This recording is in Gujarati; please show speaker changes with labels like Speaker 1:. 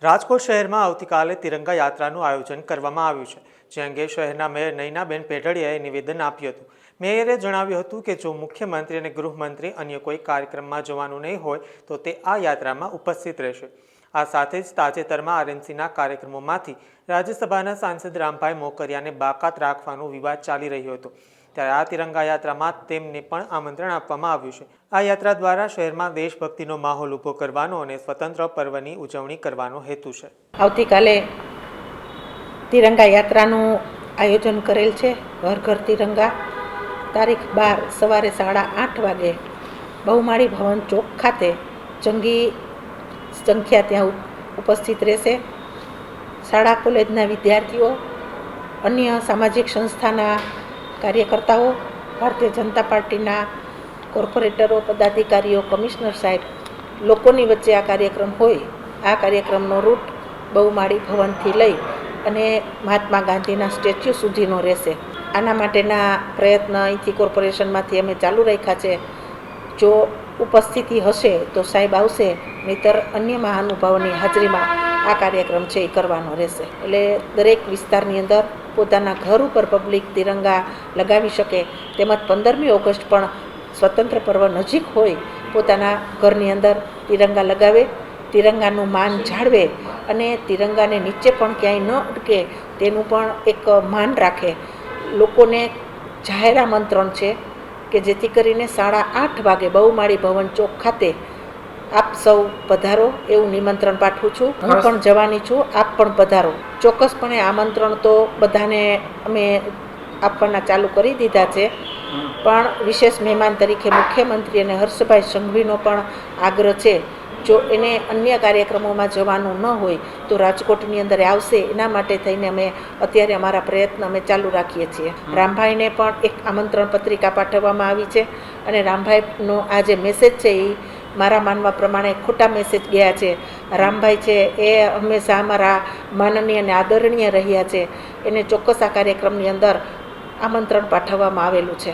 Speaker 1: રાજકોટ શહેરમાં આવતીકાલે તિરંગા યાત્રાનું આયોજન કરવામાં આવ્યું છે, જે અંગે શહેરના મેયર નયનાબેન પેઢડિયાએ નિવેદન આપ્યું હતું. મેયરે જણાવ્યું હતું કે જો મુખ્યમંત્રી અને ગૃહમંત્રી અન્ય કોઈ કાર્યક્રમમાં જવાનું નહીં હોય તો તે આ યાત્રામાં ઉપસ્થિત રહેશે. આ સાથે જ તાજેતરમાં આરએનસીના કાર્યક્રમોમાંથી રાજ્યસભાના સાંસદ રામભાઈ મોકરિયાને બાકાત રાખવાનો વિવાદ ચાલી રહ્યો હતો, ત્યારે આ તિરંગા યાત્રામાં તેમને પણ આમંત્રણ આપવામાં આવ્યું છે. આ યાત્રા દ્વારા શહેરમાં દેશભક્તિનો માહોલ ઊભો કરવાનો અને સ્વતંત્ર પર્વની ઉજવણી કરવાનો હેતુ છે.
Speaker 2: આવતીકાલે તિરંગા યાત્રાનું આયોજન કરેલ છે. ઘર ઘર તિરંગા તારીખ 12 સવારે 8:30 વાગે બહુમાળી ભવન ચોક ખાતે જંગી સંખ્યા ત્યાં ઉપસ્થિત રહેશે. શાળા કોલેજના વિદ્યાર્થીઓ, અન્ય સામાજિક સંસ્થાના કાર્યકર્તાઓ, ભારતીય જનતા પાર્ટીના કોર્પોરેટરો, પદાધિકારીઓ, કમિશનર સાહેબ, લોકોની વચ્ચે આ કાર્યક્રમ હોય. આ કાર્યક્રમનો રૂટ બહુમાળી ભવનથી લઈ અને મહાત્મા ગાંધીના સ્ટેચ્યુ સુધીનો રહેશે. આના માટેના પ્રયત્ન અહીંથી કોર્પોરેશનમાંથી અમે ચાલુ રાખ્યા છે. જો ઉપસ્થિતિ હશે તો સાહેબ આવશે, નહીંતર અન્ય મહાનુભાવોની હાજરીમાં આ કાર્યક્રમ છે એ કરવાનો રહેશે. એટલે દરેક વિસ્તારની અંદર પોતાના ઘર ઉપર પબ્લિક તિરંગા લગાવી શકે, તેમજ 15મી ઓગસ્ટ પણ સ્વતંત્ર પર્વ નજીક હોય, પોતાના ઘરની અંદર તિરંગા લગાવે, તિરંગાનું માન જાળવે અને તિરંગાને નીચે પણ ક્યાંય ન અટકે તેનું પણ એક માન રાખે. લોકોને જાહેર આમંત્રણ છે કે જેથી કરીને 8:30 વાગે બહુમાળી ભવન ચોક ખાતે આપ સૌ પધારો એવું નિમંત્રણ પાઠવું છું. હું પણ જવાની છું, આપ પણ પધારો. ચોક્કસપણે આમંત્રણ તો બધાને અમે આપવાના ચાલુ કરી દીધા છે, પણ વિશેષ મહેમાન તરીકે મુખ્યમંત્રી અને હર્ષભાઈ સંઘવીનો પણ આગ્રહ છે. જો એને અન્ય કાર્યક્રમોમાં જવાનું ન હોય તો રાજકોટની અંદર આવશે. એના માટે થઈને અમે અત્યારે અમારા પ્રયત્ન અમે ચાલુ રાખીએ છીએ. રામભાઈને પણ એક આમંત્રણ પત્રિકા પાઠવવામાં આવી છે અને રામભાઈનો આ જે મેસેજ છે એ મારા માનવા પ્રમાણે ખોટા મેસેજ ગયા છે. રામભાઈ છે એ હંમેશા અમારા માનનીય અને આદરણીય રહ્યા છે. એને ચોક્કસ આ કાર્યક્રમની અંદર આમંત્રણ પાઠવવામાં આવેલું છે.